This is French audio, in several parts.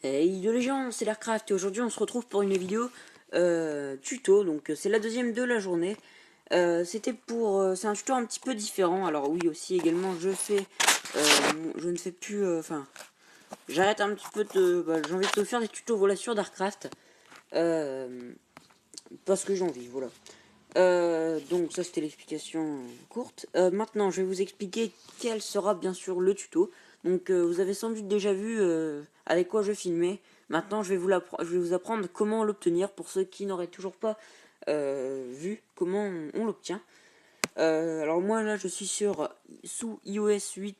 Hey de légion, c'est l'Aircraft et aujourd'hui on se retrouve pour une vidéo tuto, donc c'est la deuxième de la journée. C'est un tuto un petit peu différent. Alors oui aussi également je ne fais plus, j'arrête un petit peu j'ai envie de te faire des tutos voilà sur Darkcraft parce que j'ai envie, voilà. Donc ça c'était l'explication courte. Maintenant je vais vous expliquer quel sera bien sûr le tuto. Donc vous avez sans doute déjà vu avec quoi je filmais. Maintenant je vais vous apprendre comment l'obtenir pour ceux qui n'auraient toujours pas vu comment on l'obtient. Alors moi là je suis sous iOS 8.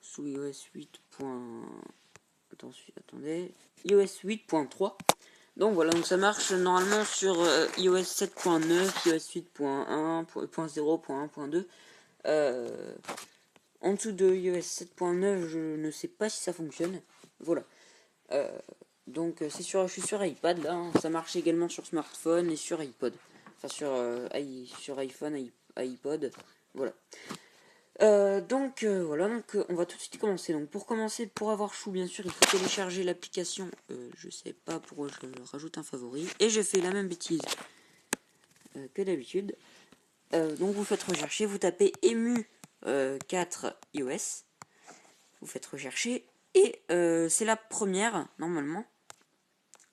Sous iOS 8. Attendez, iOS 8.3. Donc voilà, donc ça marche normalement sur iOS 7.9, iOS 8.1.0.1.2. En dessous de iOS 7.9, je ne sais pas si ça fonctionne. Voilà. Donc je suis sur iPad là, hein. Ça marche également sur smartphone et sur iPod. Enfin sur iPhone, iPod. Voilà. Voilà, on va tout de suite commencer. Donc pour commencer, pour avoir Chou, bien sûr, il faut télécharger l'application. Je sais pas pourquoi je rajoute un favori. Et je fais la même bêtise que d'habitude. Donc vous faites rechercher, vous tapez EMU 4 iOS. Vous faites rechercher et c'est la première normalement.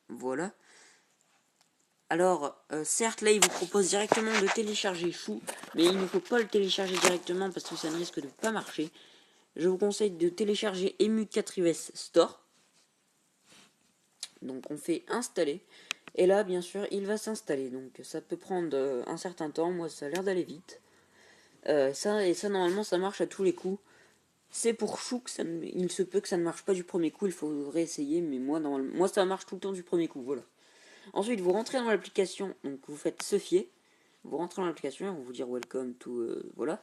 Voilà. Alors, certes, là, il vous propose directement de télécharger Chou, mais il ne faut pas le télécharger directement parce que ça ne risque de pas marcher. Je vous conseille de télécharger EMU4iOS Store. Donc, on fait installer. Et là, bien sûr, il va s'installer. Donc, ça peut prendre un certain temps. Moi, ça a l'air d'aller vite. Ça, normalement, ça marche à tous les coups. C'est pour Chou que il se peut que ça ne marche pas du premier coup. Il faut réessayer. Mais moi, ça marche tout le temps du premier coup. Voilà. Ensuite, vous rentrez dans l'application, donc vous faites Sophier. Vous rentrez dans l'application, on va vous dire welcome to voilà.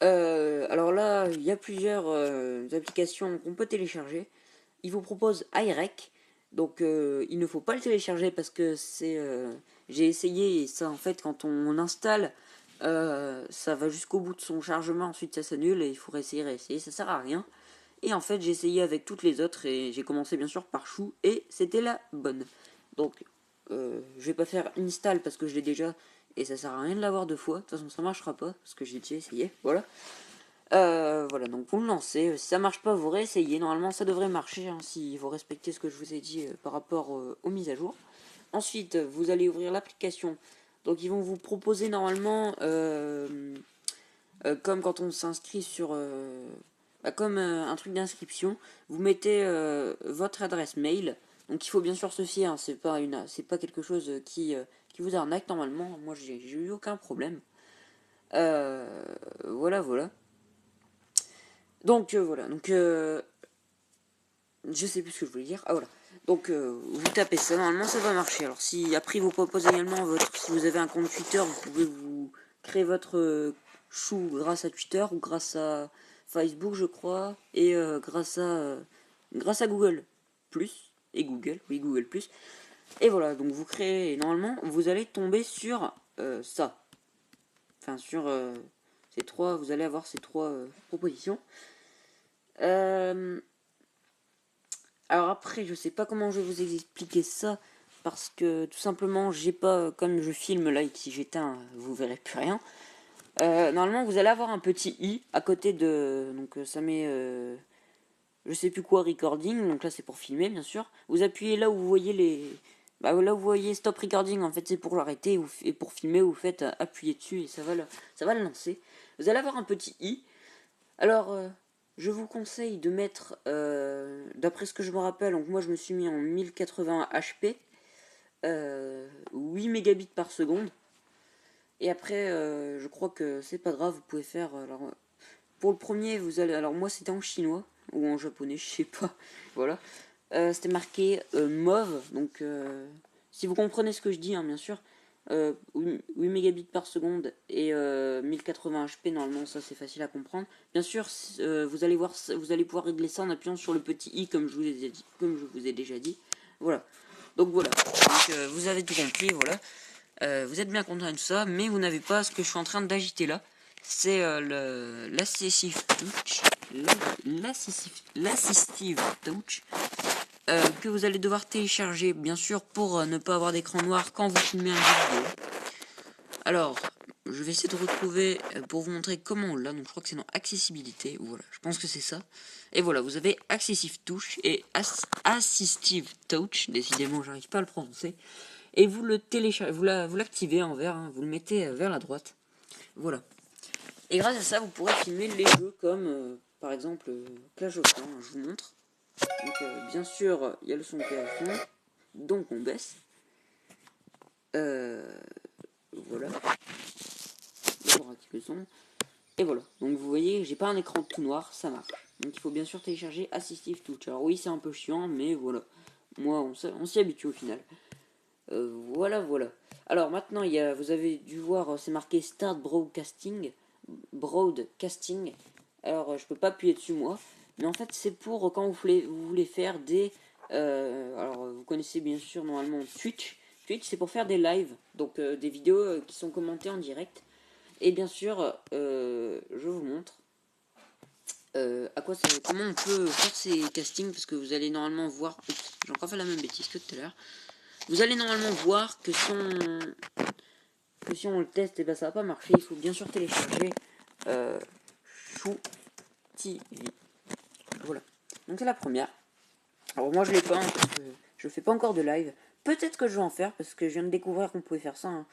Alors là, il y a plusieurs applications qu'on peut télécharger. Il vous propose iRec, donc il ne faut pas le télécharger parce que j'ai essayé et ça en fait quand on installe, ça va jusqu'au bout de son chargement, ensuite ça s'annule et il faut réessayer, ça sert à rien. Et en fait j'ai essayé avec toutes les autres et j'ai commencé bien sûr par Chou et c'était la bonne. Donc, je vais pas faire install parce que je l'ai déjà et ça sert à rien de l'avoir deux fois. De toute façon, ça marchera pas parce que j'ai déjà essayé. Voilà. Voilà, donc vous le lancez. Si ça marche pas, vous réessayez. Normalement, ça devrait marcher hein, si vous respectez ce que je vous ai dit par rapport aux mises à jour. Ensuite, vous allez ouvrir l'application. Donc, ils vont vous proposer normalement, comme quand on s'inscrit comme un truc d'inscription, vous mettez votre adresse mail. Donc il faut bien sûr se fier, hein, c'est pas quelque chose qui vous arnaque normalement. Moi j'ai eu aucun problème. Voilà. Donc voilà. Donc je sais plus ce que je voulais dire. Ah voilà. Donc vous tapez ça, normalement ça va marcher. Alors si après il vous propose également si vous avez un compte Twitter, vous pouvez vous créer votre Chou grâce à Twitter ou grâce à Facebook je crois et grâce à Google Plus et Google Plus. Et voilà, donc vous créez, et normalement vous allez tomber sur ça. Enfin sur ces trois, vous allez avoir ces trois propositions. Alors après, je sais pas comment je vais vous expliquer ça parce que tout simplement, j'ai pas, comme je filme là et que si j'éteins, vous verrez plus rien. Normalement, vous allez avoir un petit i à côté de, donc ça met, je sais plus quoi recording. Donc là, c'est pour filmer, bien sûr. Vous appuyez là où vous voyez là où vous voyez stop recording. En fait, c'est pour l'arrêter et pour filmer, vous faites appuyer dessus et ça va le lancer. Vous allez avoir un petit i. Alors je vous conseille de mettre, d'après ce que je me rappelle, donc moi je me suis mis en 1080 HP, 8 mégabits par seconde. Et après, je crois que c'est pas grave, vous pouvez faire. Alors, pour le premier, vous allez. Alors, moi c'était en chinois, ou en japonais, je sais pas. Voilà. C'était marqué mauve, donc si vous comprenez ce que je dis, hein, bien sûr. 8 mégabits par seconde et 1080 HP, normalement ça c'est facile à comprendre. Bien sûr, vous allez pouvoir régler ça en appuyant sur le petit i comme je vous ai déjà dit. Voilà. Donc voilà. Donc, vous avez tout compris, voilà. Vous êtes bien content de tout ça, mais vous n'avez pas ce que je suis en train d'agiter là. C'est l'ACC Touch. l'Assistive Touch, que vous allez devoir télécharger, bien sûr, pour ne pas avoir d'écran noir quand vous filmez un jeu vidéo. Alors, je vais essayer de retrouver pour vous montrer comment on l'a. Donc, je crois que c'est dans Accessibilité. Voilà, je pense que c'est ça. Et voilà, vous avez Accessive Touch et Assistive Touch. Décidément, j'arrive pas à le prononcer. Et vous le téléchargez, vous l'activez en vert, hein, vous le mettez vers la droite. Voilà. Et grâce à ça, vous pourrez filmer les jeux comme, par exemple, Clash of Clans. Je vous montre. Donc, bien sûr, il y a le son qui est à fond. Donc, on baisse. Voilà. D'abord activer le son. Et voilà. Donc, vous voyez, j'ai pas un écran tout noir, ça marche. Donc, il faut bien sûr télécharger Assistive Touch. Alors, oui, c'est un peu chiant, mais voilà. Moi, on s'y habitue au final. Voilà. Alors, maintenant, vous avez dû voir, c'est marqué Start Broadcasting. Alors, je peux pas appuyer dessus, moi. Mais en fait, c'est pour quand vous voulez faire des... alors, vous connaissez bien sûr normalement Twitch. Twitch, c'est pour faire des lives, donc des vidéos qui sont commentées en direct. Et bien sûr, je vous montre comment on peut faire ces castings, parce que vous allez normalement voir... Oups, j'ai encore fait la même bêtise que tout à l'heure. Vous allez normalement voir que si on le teste, et ben ça va pas marcher. Il faut bien sûr télécharger Chou TV. Voilà. Donc c'est la première. Alors moi je l'ai pas, hein, parce que je fais pas encore de live. Peut-être que je vais en faire, parce que je viens de découvrir qu'on pouvait faire ça. Hein.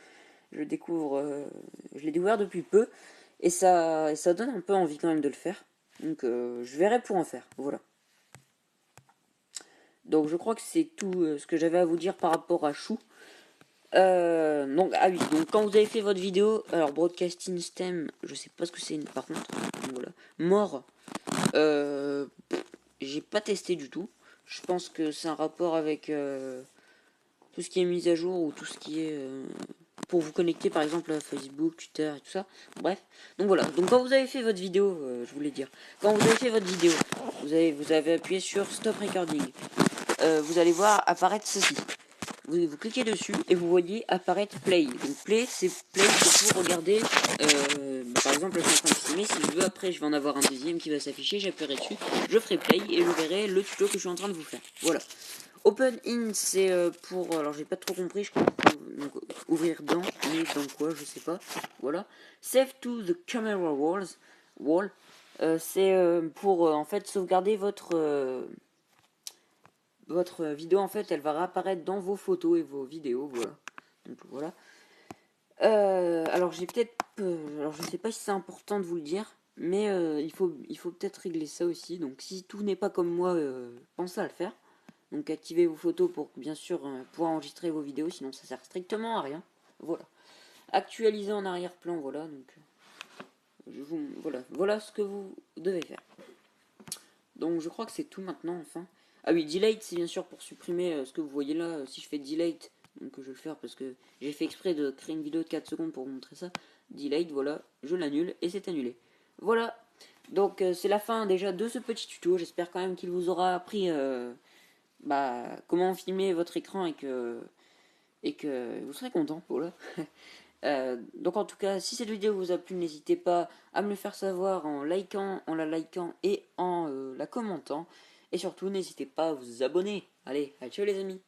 Je l'ai découvert depuis peu. Et ça donne un peu envie quand même de le faire. Donc je verrai pour en faire. Voilà. Donc je crois que c'est tout ce que j'avais à vous dire par rapport à Chou. Donc, ah oui, donc quand vous avez fait votre vidéo, alors Broadcasting Stem, je sais pas ce que c'est par contre. Voilà. Mort. J'ai pas testé du tout. Je pense que c'est un rapport avec tout ce qui est mise à jour ou tout ce qui est pour vous connecter par exemple à Facebook, Twitter et tout ça. Bref. Donc voilà. Donc quand vous avez fait votre vidéo, je voulais dire, quand vous avez fait votre vidéo, vous avez appuyé sur Stop Recording. Vous allez voir apparaître ceci. Vous cliquez dessus et vous voyez apparaître Play. Donc Play, c'est pour regarder. Par exemple, là, je suis en train de filmer. Si je veux, après, je vais en avoir un deuxième qui va s'afficher. J'appuierai dessus, je ferai Play et je verrai le tuto que je suis en train de vous faire. Voilà. Open in, c'est pour. Alors, j'ai pas trop compris. Je crois donc, ouvrir dans, mais dans quoi, je sais pas. Voilà. Save to the camera wall. C'est pour en fait sauvegarder votre vidéo. En fait, elle va réapparaître dans vos photos et vos vidéos. Voilà. Donc voilà. Alors j'ai peut-être. Alors je sais pas si c'est important de vous le dire, mais il faut peut-être régler ça aussi. Donc si tout n'est pas comme moi, pensez à le faire. Donc activez vos photos pour bien sûr pouvoir enregistrer vos vidéos, sinon ça sert strictement à rien. Voilà. Actualiser en arrière-plan, voilà. Donc voilà ce que vous devez faire. Donc je crois que c'est tout maintenant, enfin. Ah oui, delete, c'est bien sûr pour supprimer ce que vous voyez là. Si je fais delete, donc je vais le faire parce que j'ai fait exprès de créer une vidéo de 4 secondes pour vous montrer ça. Delete, voilà, je l'annule et c'est annulé. Voilà, donc c'est la fin déjà de ce petit tuto. J'espère quand même qu'il vous aura appris comment filmer votre écran et que vous serez content. Voilà. Donc en tout cas, si cette vidéo vous a plu, n'hésitez pas à me le faire savoir en la likant et en la commentant. Et surtout, n'hésitez pas à vous abonner. Allez, ciao les amis.